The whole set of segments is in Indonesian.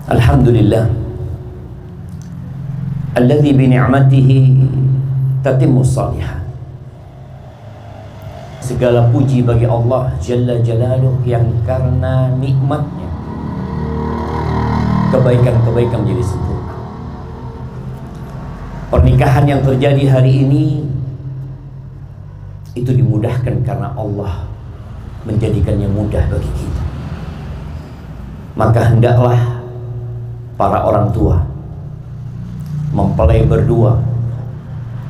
Alhamdulillah alladzi bi ni'matihi tatimmu shalihat. Segala puji bagi Allah Jalla Jalaluh yang karena nikmatnya kebaikan-kebaikan menjadi sempurna. Pernikahan yang terjadi hari ini itu dimudahkan karena Allah menjadikannya mudah bagi kita. Maka hendaklah para orang tua, mempelai berdua,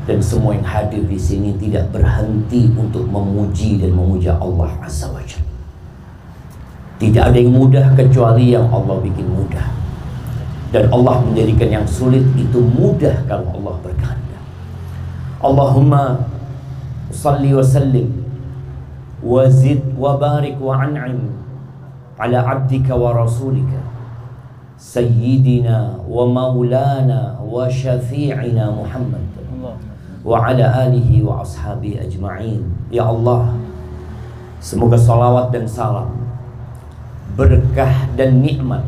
dan semua yang hadir di sini tidak berhenti untuk memuji dan memuja Allah Azza wa Jalla. Tidak ada yang mudah kecuali yang Allah bikin mudah. Dan Allah menjadikan yang sulit itu mudah kalau Allah berkehendak. Allahumma salli wa sallim wa zid wa barik wa an'im ala abdika wa rasulika sayyidina wa maulana wa syafi'ina Muhammad wa ala alihi wa ashabi ajma'in. Ya Allah, semoga salawat dan salam, berkah dan nikmat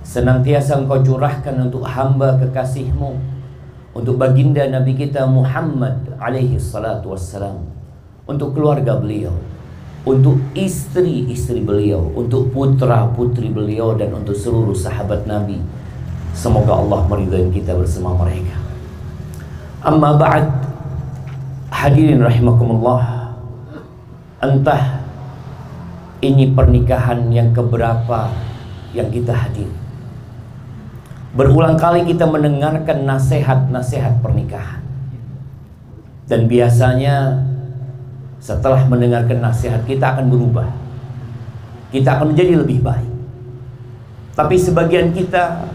senantiasa Engkau curahkan untuk hamba kekasih-Mu, untuk baginda Nabi kita Muhammad alaihi salatu wassalam, untuk keluarga beliau, untuk istri-istri beliau, untuk putra-putri beliau, dan untuk seluruh sahabat Nabi. Semoga Allah meridai kita bersama mereka. Amma ba'd, hadirin rahimakumullah. Entah ini pernikahan yang keberapa yang kita hadir. Berulang kali kita mendengarkan nasihat-nasihat pernikahan. Dan biasanya setelah mendengarkan nasihat kita akan berubah. Kita akan menjadi lebih baik. Tapi sebagian kita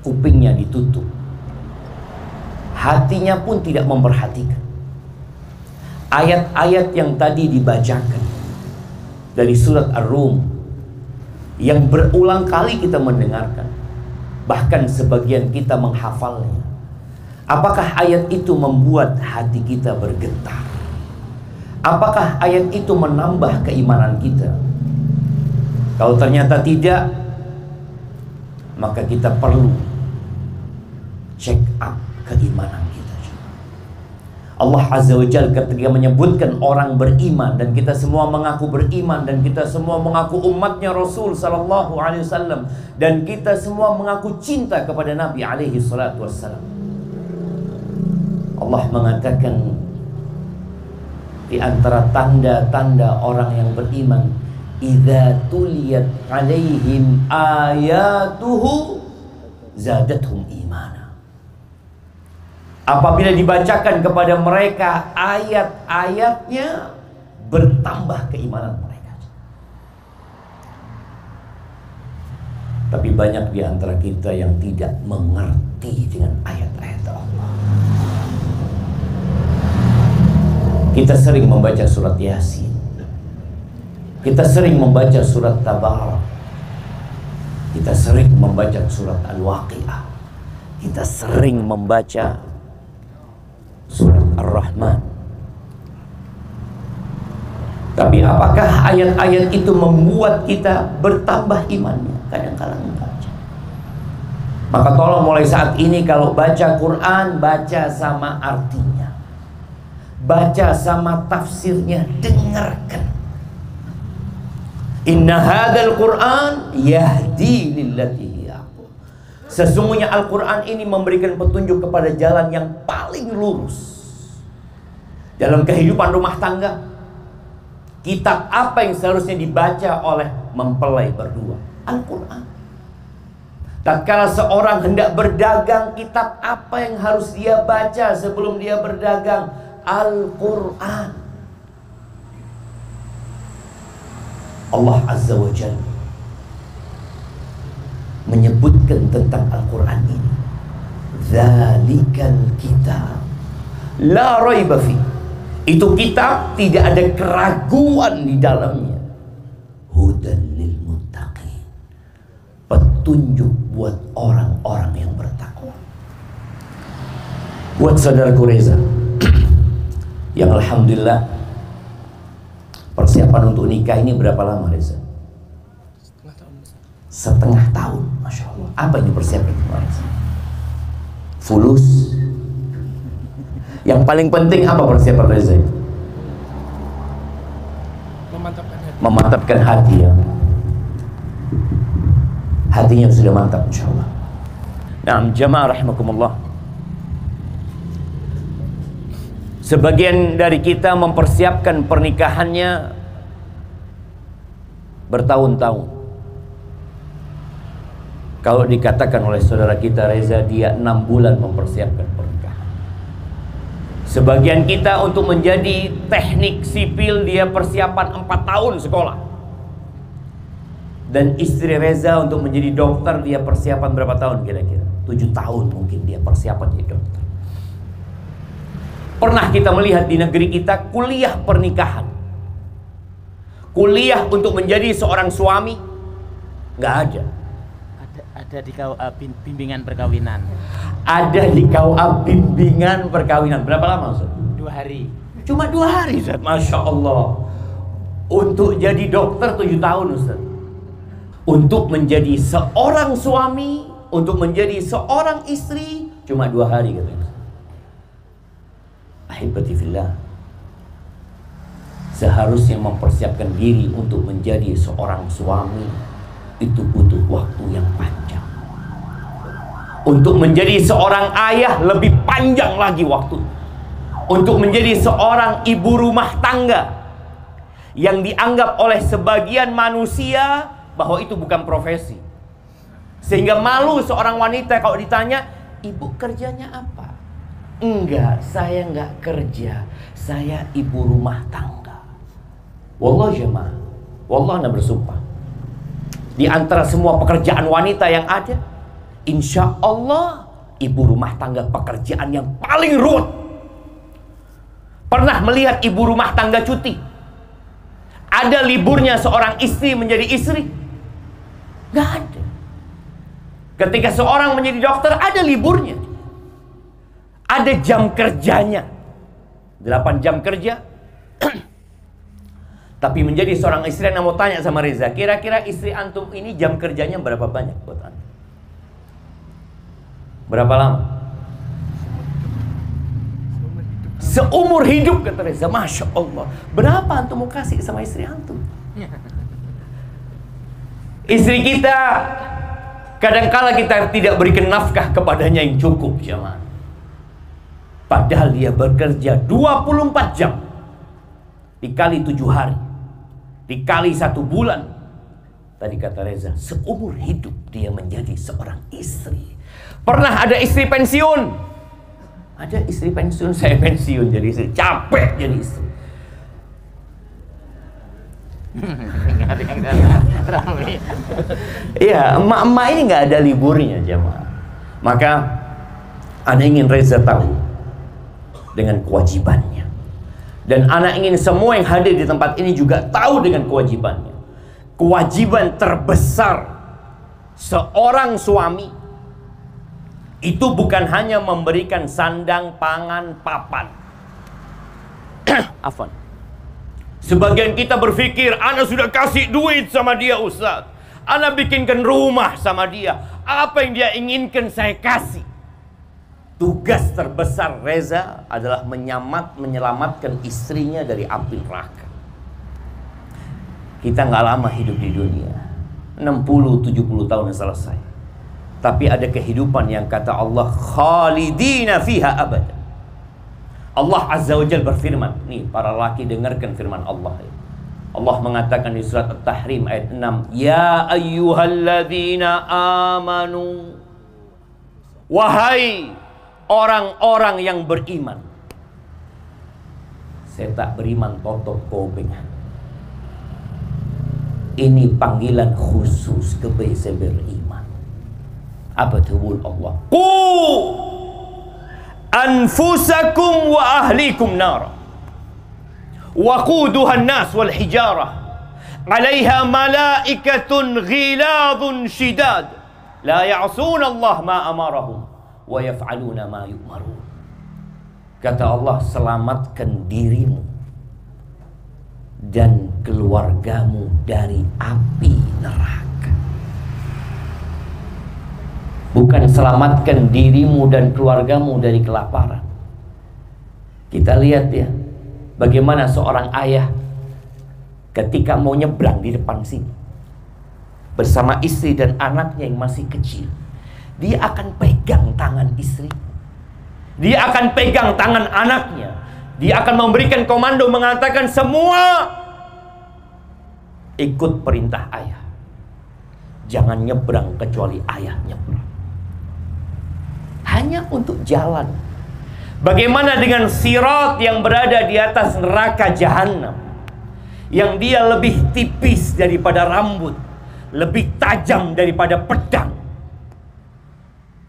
kupingnya ditutup, hatinya pun tidak memperhatikan ayat-ayat yang tadi dibacakan dari surat Ar-Rum yang berulang kali kita mendengarkan, bahkan sebagian kita menghafalnya. Apakah ayat itu membuat hati kita bergetar? Apakah ayat itu menambah keimanan kita? Kalau ternyata tidak, maka kita perlu check up keimanan kita. Allah Azza wa Jalla ketika menyebutkan orang beriman, dan kita semua mengaku beriman, dan kita semua mengaku umatnya Rasul sallallahu alaihi wasallam, dan kita semua mengaku cinta kepada Nabi alaihi salatu wassalam. Allah mengatakan di antara tanda-tanda orang yang beriman, idza tuliyat alaihim ayatuhu zadatuhum imana. Apabila dibacakan kepada mereka ayat-ayatnya, bertambah keimanan mereka. Tapi banyak di antara kita yang tidak mengerti dengan ayat-ayat Allah. Kita sering membaca surat Yasin, kita sering membaca surat Tabarak, kita sering membaca surat Al-Waqi'ah, kita sering membaca surat Ar-Rahman. Tapi apakah ayat-ayat itu membuat kita bertambah imannya? Kadang-kadang membaca. Maka tolong mulai saat ini kalau baca Quran, baca sama artinya, baca sama tafsirnya, dengarkan. Inna hadzal Quran yahdi lillati hiya aqwam. Sesungguhnya Al-Quran ini memberikan petunjuk kepada jalan yang paling lurus. Dalam kehidupan rumah tangga, kitab apa yang seharusnya dibaca oleh mempelai berdua? Al-Quran. Tatkala seorang hendak berdagang, kitab apa yang harus dia baca sebelum dia berdagang? Al-Quran. Allah Azza wa Jalla menyebutkan tentang Al-Quran ini, Dzalikal kitab la raiba fi. Itu kitab tidak ada keraguan di dalamnya. Hudan lil muttaqin. Petunjuk buat orang-orang yang bertakwa. Buat saudaraku Reza yang alhamdulillah persiapan untuk nikah ini berapa lama, Reza? setengah tahun, Masya Allah. Apa yang dipersiapkan kemarin? Fulus. Yang paling penting apa persiapan Reza? Memantapkan hati ya. Hatinya sudah mantap insya Allah. Nah, jamaah rahimakumullah. Sebagian dari kita mempersiapkan pernikahannya bertahun-tahun. Kalau dikatakan oleh saudara kita Reza, dia 6 bulan mempersiapkan pernikahan. Sebagian kita untuk menjadi teknik sipil, dia persiapan 4 tahun sekolah. Dan istri Reza untuk menjadi dokter, dia persiapan berapa tahun kira-kira? 7 tahun mungkin dia persiapan jadi dokter. Pernah kita melihat di negeri kita kuliah pernikahan, kuliah untuk menjadi seorang suami? Nggak ada. Ada di KUA bimbingan perkawinan. Ada di KUA bimbingan perkawinan. Berapa lama Ustaz? 2 hari. Cuma 2 hari Ustaz. Masya Allah. Untuk jadi dokter 7 tahun Ustaz. Untuk menjadi seorang suami, untuk menjadi seorang istri, cuma 2 hari katanya. Ahibati fillah, seharusnya mempersiapkan diri untuk menjadi seorang suami itu butuh waktu yang panjang. Untuk menjadi seorang ayah lebih panjang lagi waktu. Untuk menjadi seorang ibu rumah tangga yang dianggap oleh sebagian manusia bahwa itu bukan profesi, sehingga malu seorang wanita kalau ditanya, ibu kerjanya apa? Enggak, saya enggak kerja, saya ibu rumah tangga. Wallah jemaah, wallah ana bersumpah, di antara semua pekerjaan wanita yang ada, insya Allah ibu rumah tangga pekerjaan yang paling ruwet. Pernah melihat ibu rumah tangga cuti? Ada liburnya seorang istri menjadi istri? Gak ada. Ketika seorang menjadi dokter, ada liburnya. Ada jam kerjanya, 8 jam kerja. Tapi menjadi seorang istri, yang mau tanya sama Reza, kira-kira istri antum ini jam kerjanya berapa banyak buat antum? Berapa lama? Seumur hidup kata Reza. Masya Allah. Berapa antum mau kasih sama istri antum? Istri kita, kadangkala kita tidak berikan nafkah kepadanya yang cukup jemaah. Padahal dia bekerja 24 jam dikali 7 hari dikali 1 bulan. Tadi kata Reza, seumur hidup dia menjadi seorang istri. Pernah ada istri pensiun. Ada istri pensiun, saya pensiun jadi istri, capek jadi istri. Iya, emak-emak ini nggak ada liburnya jemaah. Maka ana ingin Reza tahu dengan kewajibannya, dan anak ingin semua yang hadir di tempat ini juga tahu dengan kewajibannya. Kewajiban terbesar seorang suami itu bukan hanya memberikan sandang, pangan, papan. Afwan. Sebagian kita berpikir, ana sudah kasih duit sama dia Ustaz, ana bikinkan rumah sama dia, apa yang dia inginkan saya kasih. Tugas terbesar Reza adalah menyelamatkan istrinya dari api neraka. Kita nggak lama hidup di dunia, 60-70 tahun yang selesai. Tapi ada kehidupan yang kata Allah, khalidina fiha abada. Allah Azza wa Jalla berfirman, nih para laki dengarkan firman Allah. Allah mengatakan di surat At-Tahrim ayat 6, ya ayyuhalladzina amanu, wahai orang-orang yang beriman. Saya tak beriman totok kopeng. Ini panggilan khusus kepada saya beriman. Apa tuh Allah? Qu anfusakum wa ahlikum nar. Waquduha an-nas wal hijarah. 'Alaiha malaikatun ghiladun shidad. La ya'suna Allah ma amarahum wa yaf'aluna ma yu'marun. Kata Allah, selamatkan dirimu dan keluargamu dari api neraka. bukan selamatkan dirimu dan keluargamu dari kelaparan. Kita lihat ya, bagaimana seorang ayah ketika mau nyebrang di depan sini bersama istri dan anaknya yang masih kecil, dia akan pegang tangan istri, dia akan pegang tangan anaknya, dia akan memberikan komando mengatakan semua ikut perintah ayah. Jangan nyebrang kecuali ayah nyebrang. Hanya untuk jalan. Bagaimana dengan sirat yang berada di atas neraka jahanam, yang dia lebih tipis daripada rambut, lebih tajam daripada pedang.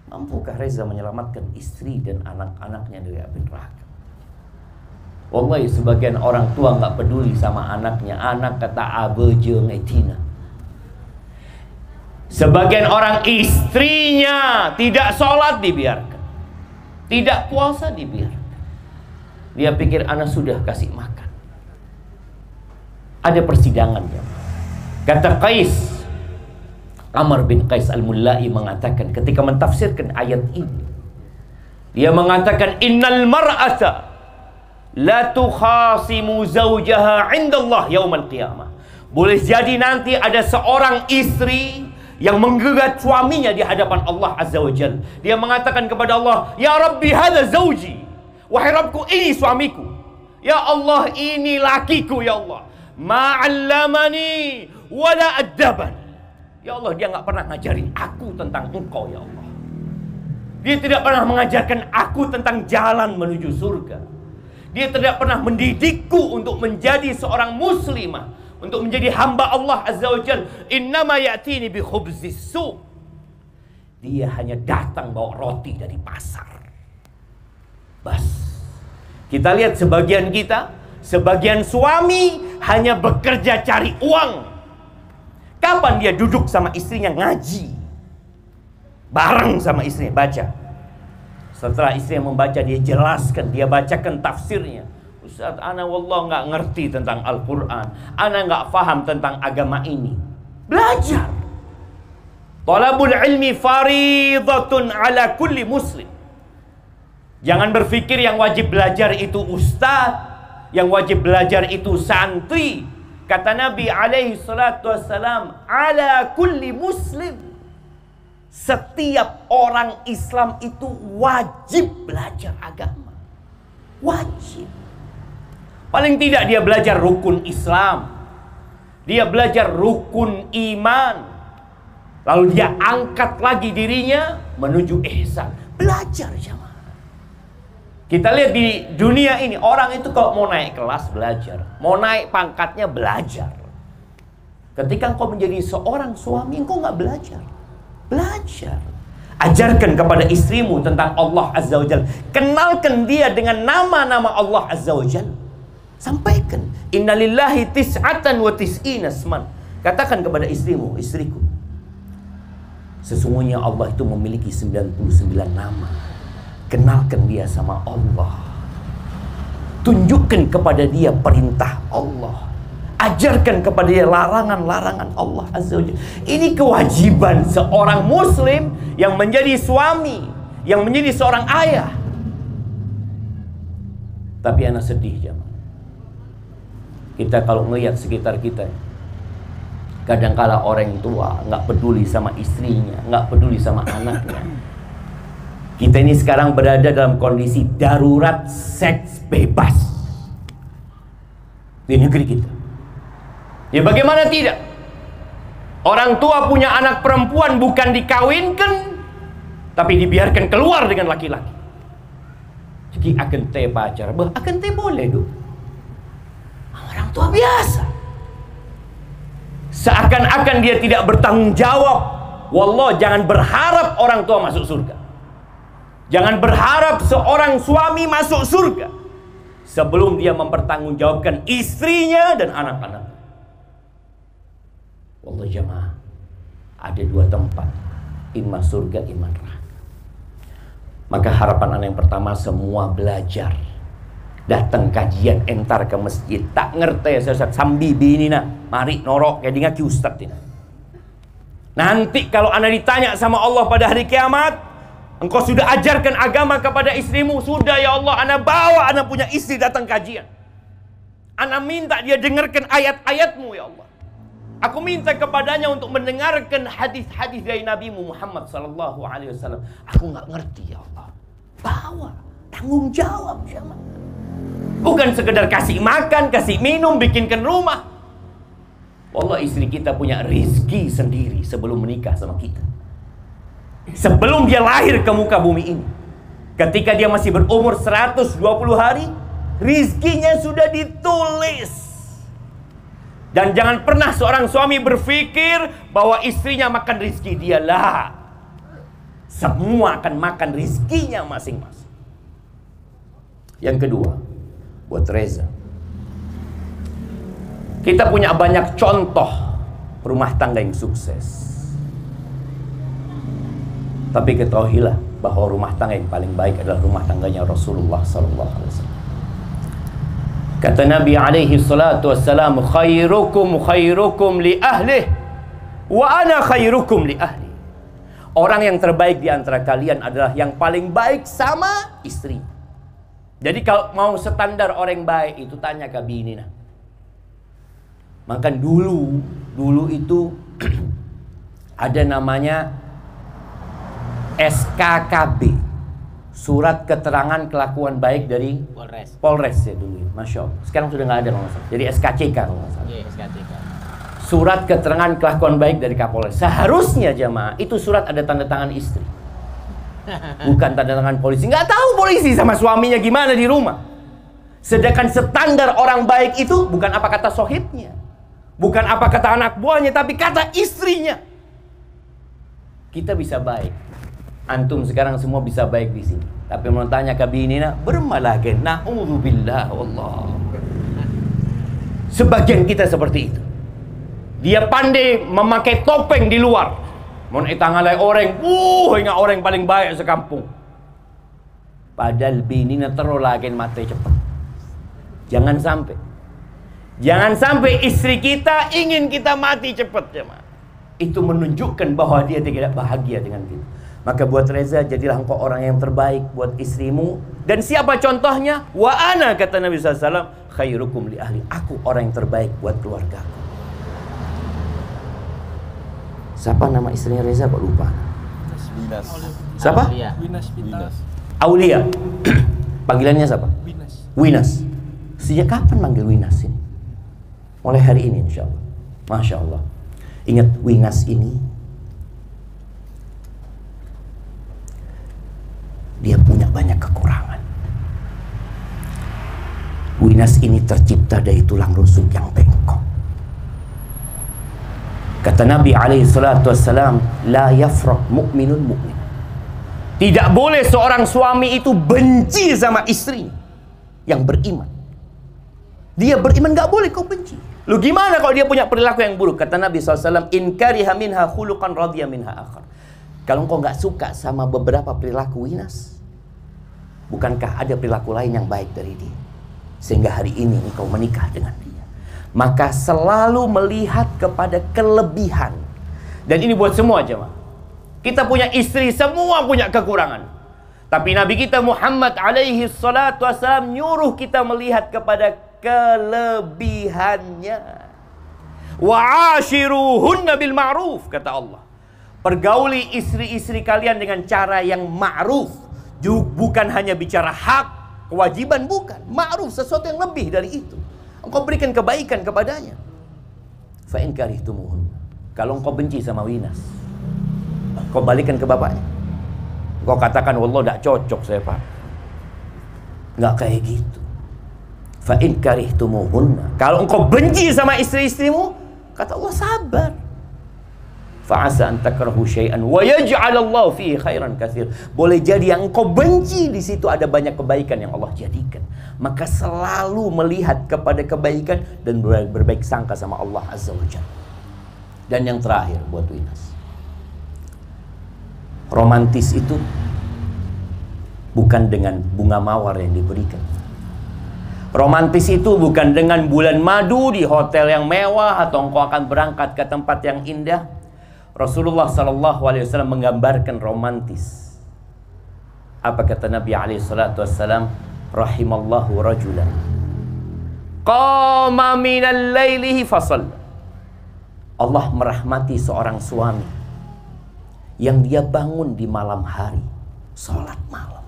Mampukah Reza menyelamatkan istri dan anak-anaknya dari api neraka? Wallahi sebagian orang tua nggak peduli sama anaknya. Anak kata abeje ngetina. Sebagian orang istrinya tidak sholat dibiarkan, tidak puasa dibiarkan. Dia pikir anak sudah kasih makan. Ada persidangan ya. Kata Qais, Amr bin Qais al-Mullai mengatakan ketika mentafsirkan ayat ini, dia mengatakan innal mar'ata la tukhasimu zawjaha 'inda Allah yaumal qiyamah. Boleh jadi nanti ada seorang istri yang menggugat suaminya di hadapan Allah Azza wa Jalla. Dia mengatakan kepada Allah, "Ya Rabbi, hadza zawji." Wahai Rabbku, ini suamiku. Ya Allah, ini lakiku ya Allah. Ma'allamani wala addaban. Ya Allah, dia enggak pernah ngajarin aku tentang Engkau ya Allah. Dia tidak pernah mengajarkan aku tentang jalan menuju surga. Dia tidak pernah mendidikku untuk menjadi seorang muslimah, untuk menjadi hamba Allah Azza wa Jalla. Innama ya'tini bi khubzis su. Dia hanya datang bawa roti dari pasar. Bas. Kita lihat sebagian kita, sebagian suami hanya bekerja cari uang. Kapan dia duduk sama istrinya ngaji? Bareng sama istrinya baca. Setelah istri yang membaca, dia jelaskan, dia bacakan tafsirnya. Ustaz, ana wallah nggak ngerti tentang Al-Quran, ana nggak faham tentang agama ini. Belajar. Talabul ilmi faridatun ala kulli muslim. Jangan berpikir yang wajib belajar itu ustaz, yang wajib belajar itu santri. Kata Nabi alaihi salatu wassalam, ala kulli muslim. Setiap orang Islam itu wajib belajar agama. Wajib. Paling tidak dia belajar rukun Islam, dia belajar rukun iman, lalu dia angkat lagi dirinya menuju ihsan. Belajar jamaah. Kita lihat di dunia ini, orang itu kalau mau naik kelas belajar, mau naik pangkatnya belajar. Ketika engkau menjadi seorang suami, engkau nggak belajar. Belajar. Ajarkan kepada istrimu tentang Allah Azza wa Jalla. Kenalkan dia dengan nama-nama Allah Azza wa Jalla. Sampaikan, innalillahi tis'atan wa tis'ina asman. Katakan kepada istrimu, istriku, sesungguhnya Allah itu memiliki 99 nama. Kenalkan dia sama Allah. Tunjukkan kepada dia perintah Allah. Ajarkan kepada dia larangan-larangan Allah Azza wa Jalla. Ini kewajiban seorang muslim yang menjadi suami, yang menjadi seorang ayah. Tapi anak sedih jemaah. Kita kalau melihat sekitar kita, kadangkala orang tua nggak peduli sama istrinya, nggak peduli sama anaknya. Kita ini sekarang berada dalam kondisi darurat seks bebas di negeri kita. Ya bagaimana tidak? Orang tua punya anak perempuan bukan dikawinkan, tapi dibiarkan keluar dengan laki-laki. Jadi akan teh pacar, akan teh boleh tuh. Orang tua biasa. Seakan-akan dia tidak bertanggung jawab. Wallah, jangan berharap orang tua masuk surga. Jangan berharap seorang suami masuk surga sebelum dia mempertanggungjawabkan istrinya dan anak-anak. Wallah jamaah, ada dua tempat, imma surga, imma neraka. Maka harapan anak yang pertama, semua belajar. Datang kajian entar ke masjid, tak ngerti saya sambi bini na, mari norok kayak dengan ki ustaz ini. Nanti kalau ana ditanya sama Allah pada hari kiamat, engkau sudah ajarkan agama kepada istrimu? Sudah ya Allah, ana bawa ana punya istri datang kajian. Ana minta dia dengarkan ayat-ayatmu ya Allah. Aku minta kepadanya untuk mendengarkan hadis-hadis dari Nabimu Muhammad sallallahu alaihi wasallam. Aku nggak ngerti ya Allah. Bawa, tanggung jawab jemaah. Bukan sekedar kasih makan, kasih minum, bikinkan rumah. Wallah, istri kita punya rizki sendiri sebelum menikah sama kita. Sebelum dia lahir ke muka bumi ini, ketika dia masih berumur 120 hari, rizkinya sudah ditulis. Dan jangan pernah seorang suami berpikir bahwa istrinya makan rizki dia. Lah, semua akan makan rizkinya masing-masing. Yang kedua, buat Reza, kita punya banyak contoh rumah tangga yang sukses. Tapi ketahuilah bahwa rumah tangga yang paling baik adalah rumah tangganya Rasulullah SAW. Kata Nabi alaihi salatu wassalam, khairukum khairukum li ahlih wa ana khairukum li ahli. Orang yang terbaik di antara kalian adalah yang paling baik sama istri. Jadi kalau mau standar orang baik itu tanya ke bini nah. Maka dulu itu ada namanya SKKB, Surat Keterangan Kelakuan Baik dari Polres ya dulu. Masya Allah. Sekarang sudah nggak ada kalau nggak salah. Jadi SKCK kalau nggak salah. Iya, SKCK. Surat Keterangan Kelakuan Baik dari Kapolres. Seharusnya jemaah itu surat ada tanda tangan istri, bukan tanda tangan polisi. Nggak tahu polisi sama suaminya gimana di rumah. Sedangkan standar orang baik itu bukan apa kata sohibnya, bukan apa kata anak buahnya, tapi kata istrinya. Kita bisa baik. Antum sekarang semua bisa baik di sini. Tapi mau tanya ke bini nak, bermalagen, na'udzubillah wallah. Sebagian kita seperti itu. Dia pandai memakai topeng di luar. Mau tanganai orang, ingat orang paling baik sekampung. Padahal bini nak terus lagi mati cepat. Jangan sampai istri kita ingin kita mati cepat jemaah. Itu menunjukkan bahwa dia tidak bahagia dengan kita. Maka buat Reza, jadilah engkau orang yang terbaik buat istrimu. Dan siapa contohnya? Wa ana, kata Nabi SAW, khairukum li ahli. Aku orang yang terbaik buat keluargaku. Siapa nama istrinya Reza? Kok lupa? Winas. Siapa? Winas. Aulia. Panggilannya siapa? Winas. Sejak kapan manggil Winas ini? Mulai hari ini insya Allah. Masya Allah. Ingat, Winas ini dia punya banyak kekurangan. Winas ini tercipta dari tulang rusuk yang bengkok. Kata Nabi alaihi salatu wassalam, la yafraq mu'minun mu'min. Tidak boleh seorang suami itu benci sama istri yang beriman. Dia beriman, gak boleh kau benci. Lu gimana kalau dia punya perilaku yang buruk? Kata Nabi SAW, in kariha minha khuluqan radhiya minha akhar. Kalau engkau nggak suka sama beberapa perilaku Winas, bukankah ada perilaku lain yang baik dari dia? Sehingga hari ini engkau menikah dengan dia. Maka selalu melihat kepada kelebihan. Dan ini buat semua jemaah. Kita punya istri, semua punya kekurangan. Tapi Nabi kita Muhammad alaihi salatu wassalam nyuruh kita melihat kepada kelebihannya. Wa'ashiruhunna bil ma'ruf, kata Allah. Pergauli istri-istri kalian dengan cara yang ma'ruf. Bukan hanya bicara hak, kewajiban, bukan. Ma'ruf, sesuatu yang lebih dari itu. Engkau berikan kebaikan kepadanya. Fa'in karihtumuhun. Kalau engkau benci sama Winas, kau balikan ke bapaknya. Kau katakan, wallah tidak cocok saya pak. Nggak kayak gitu. Fa'in karihtumuhunna. Kalau engkau benci sama istri-istrimu, kata Allah, sabar. Fa'asa an takrahu syai'an wa yaj'alallahu fihi khairan katsir. Boleh jadi yang engkau benci di situ ada banyak kebaikan yang Allah jadikan. Maka selalu melihat kepada kebaikan dan berbaik sangka sama Allah Azza wa Jalla. Dan yang terakhir buat Winas, romantis itu bukan dengan bunga mawar yang diberikan. Romantis itu bukan dengan bulan madu di hotel yang mewah atau engkau akan berangkat ke tempat yang indah. Rasulullah SAW menggambarkan romantis. Apa kata Nabi SAW? Rahimallahu rajulan qama minal lailihi fasalla. Allah merahmati seorang suami yang dia bangun di malam hari, sholat malam.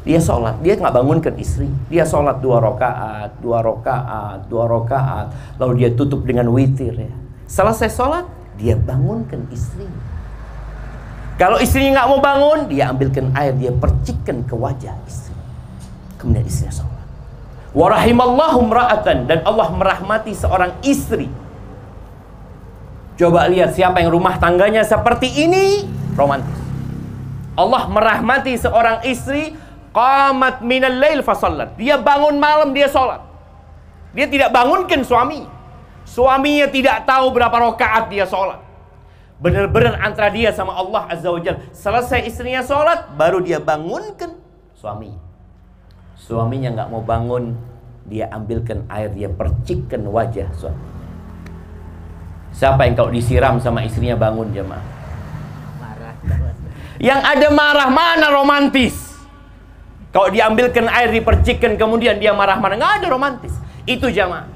Dia sholat, dia nggak bangunkan istri. Dia sholat 2 rakaat, 2 rakaat, 2 rakaat. Lalu dia tutup dengan witir ya. Selesai sholat, dia bangunkan istri. Kalau istrinya nggak mau bangun, dia ambilkan air, dia percikkan ke wajah istri. Kemudian istrinya sholat. Wa rahimallahu imra'atan, dan Allah merahmati seorang istri. Coba lihat siapa yang rumah tangganya seperti ini, romantis. Allah merahmati seorang istri, qamat minal lail fasallat. Dia bangun malam, dia sholat. Dia tidak bangunkan suami. Suaminya tidak tahu berapa rakaat dia sholat. Benar-benar antara dia sama Allah Azza wa Jalla. Selesai istrinya sholat, baru dia bangunkan suami. Suaminya nggak mau bangun, dia ambilkan air, dia percikkan wajah suami. Siapa yang kalau disiram sama istrinya bangun jemaah? Marah. Yang ada marah, mana romantis? Kalau diambilkan air, dipercikkan, kemudian dia marah-marah, nggak ada romantis. Itu jemaah.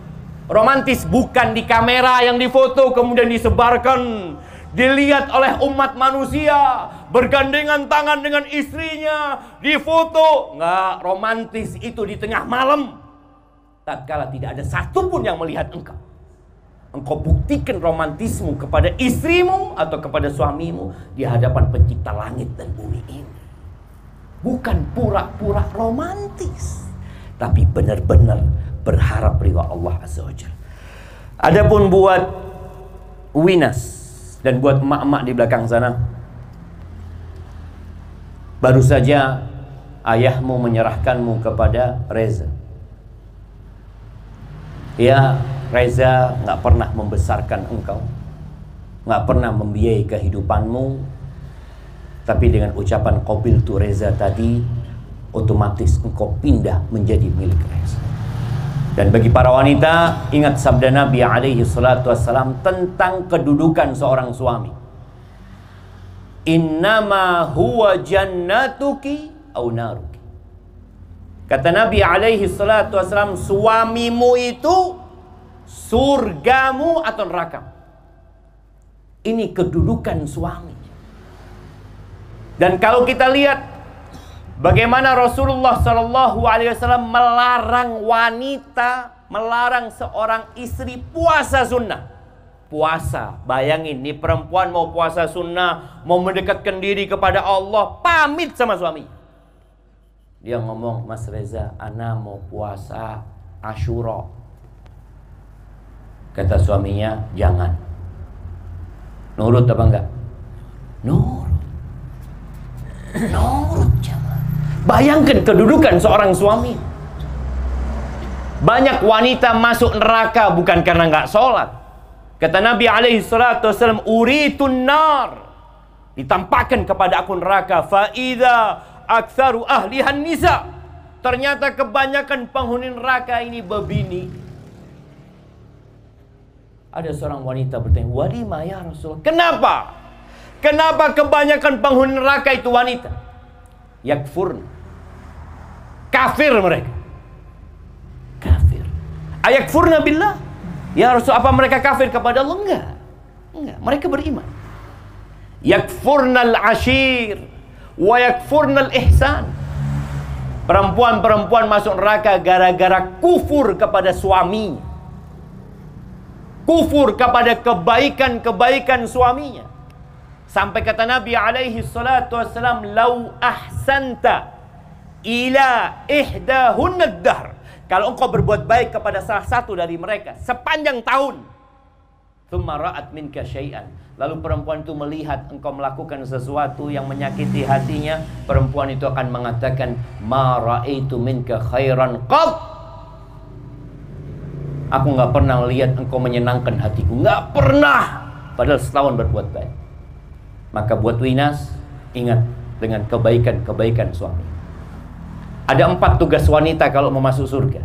Romantis bukan di kamera yang difoto kemudian disebarkan, dilihat oleh umat manusia, bergandengan tangan dengan istrinya, difoto. Nggak romantis itu di tengah malam. Tatkala tidak ada satupun yang melihat engkau. Engkau buktikan romantismu kepada istrimu atau kepada suamimu di hadapan pencipta langit dan bumi ini. Bukan pura-pura romantis, tapi benar-benar berharap ridha Allah Azza wa Jalla. Adapun buat Winas dan buat emak-emak di belakang sana, baru saja ayahmu menyerahkanmu kepada Reza. Ya, Reza nggak pernah membesarkan engkau, nggak pernah membiayai kehidupanmu, tapi dengan ucapan qabiltu Reza tadi, otomatis engkau pindah menjadi milik Reza. Dan bagi para wanita, ingat sabda Nabi alaihi salatu wassalam tentang kedudukan seorang suami. Innama huwa jannatuki au naruki. Kata Nabi alaihi salatu wassalam, suamimu itu surgamu atau neraka. Ini kedudukan suami. Dan kalau kita lihat bagaimana Rasulullah SAW melarang wanita, melarang seorang istri puasa sunnah. Puasa, bayangin nih perempuan mau puasa sunnah, mau mendekatkan diri kepada Allah, pamit sama suami. Dia ngomong, Mas Reza, ana mau puasa Asyura. Kata suaminya, jangan. Nurut apa enggak? Nurut. Nurut jemaah. Bayangkan kedudukan seorang suami. Banyak wanita masuk neraka bukan karena nggak sholat. Kata Nabi alaihi salatu wasallam, uritun nar, ditampakkan kepada aku neraka, fa idza aktsaru ahlihan nisa. Ternyata kebanyakan penghuni neraka ini bebini. Ada seorang wanita bertanya, walima ya Rasulullah, kenapa? Kenapa kebanyakan penghuni neraka itu wanita? Yakfurn, kafir mereka. Kafir. Ayakfurna billah. Ya Rasul, apa mereka kafir kepada Allah? Enggak. Enggak, mereka beriman. Yakfurnal ashir wa yakfurnal ihsan. Perempuan-perempuan masuk neraka gara-gara kufur kepada suaminya, kufur kepada kebaikan-kebaikan suaminya. Sampai kata Nabi alaihi salatu wassalam, lau ahsanta ila ihdahunna ad-dahr, kalau engkau berbuat baik kepada salah satu dari mereka sepanjang tahun, thumma ra'at minka syai'an, lalu perempuan itu melihat engkau melakukan sesuatu yang menyakiti hatinya, perempuan itu akan mengatakan, ma ra'aitu minka khairan qat, aku nggak pernah lihat engkau menyenangkan hatiku, nggak pernah, padahal setahun berbuat baik. Maka buat Winas, ingat dengan kebaikan-kebaikan suami. Ada 4 tugas wanita kalau mau masuk surga.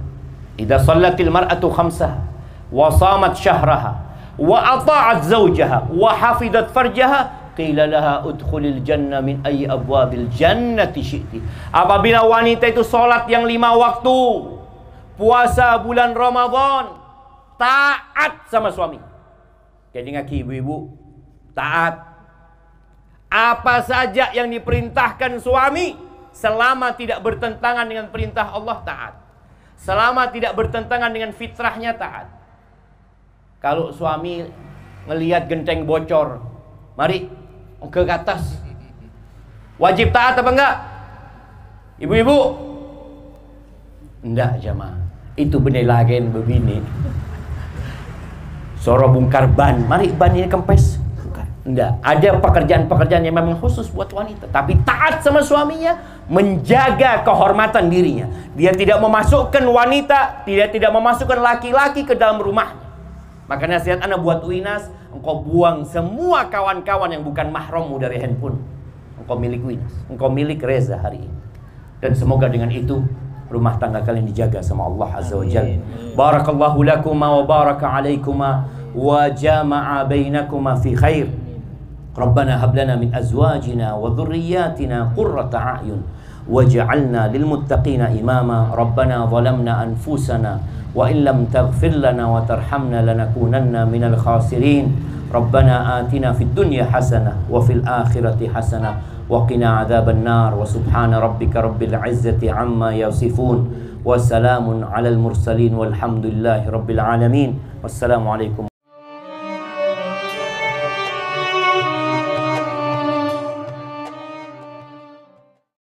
Idza shallatil mar'atu khamsaha wa shamat syahraha wa ata'at zawjaha wa hafidat farjaha qila laha udkhulil jannah min ayyi abwabil jannati syi'ti. Apabila wanita itu sholat yang 5 waktu, puasa bulan Ramadan, taat sama suami. Jadi ngaki ibu-ibu, taat. Apa saja yang diperintahkan suami, selama tidak bertentangan dengan perintah Allah, taat. Selama tidak bertentangan dengan fitrahnya, taat. Kalau suami ngelihat genteng bocor, mari ke atas. Wajib taat apa enggak? Ibu-ibu? Enggak jamaah. Itu benih lagen begini. Soro bongkar ban, mari ban ini kempes. Enggak, ada pekerjaan-pekerjaan yang memang khusus buat wanita, tapi taat sama suaminya, menjaga kehormatan dirinya. Dia tidak memasukkan wanita, tidak memasukkan laki-laki ke dalam rumahnya. Maka nasihat anak buat Winas, engkau buang semua kawan-kawan yang bukan mahrammu dari handphone. Engkau milik Winas, engkau milik Reza hari ini. Dan semoga dengan itu rumah tangga kalian dijaga sama Allah Azza wa Jalla. Barakallahu lakuma wa baraka alaikuma wa jama'a bainakuma fi khair. Rabbana hab lana min azwajina wa dhurriyyatina qurrata a'yun waj'alna lil muttaqina imama. Rabbana zalamna anfusana wa in lam taghfir lana wa tarhamna lanakunanna minal khasirin. Rabbana atina fid dunya hasanah wa fil akhirati hasanah wa qina adzaban nar. Wa subhana rabbika rabbil izzati amma yasifun wa salamun alal mursalin walhamdulillahi rabbil alamin. Wassalamu alaikum.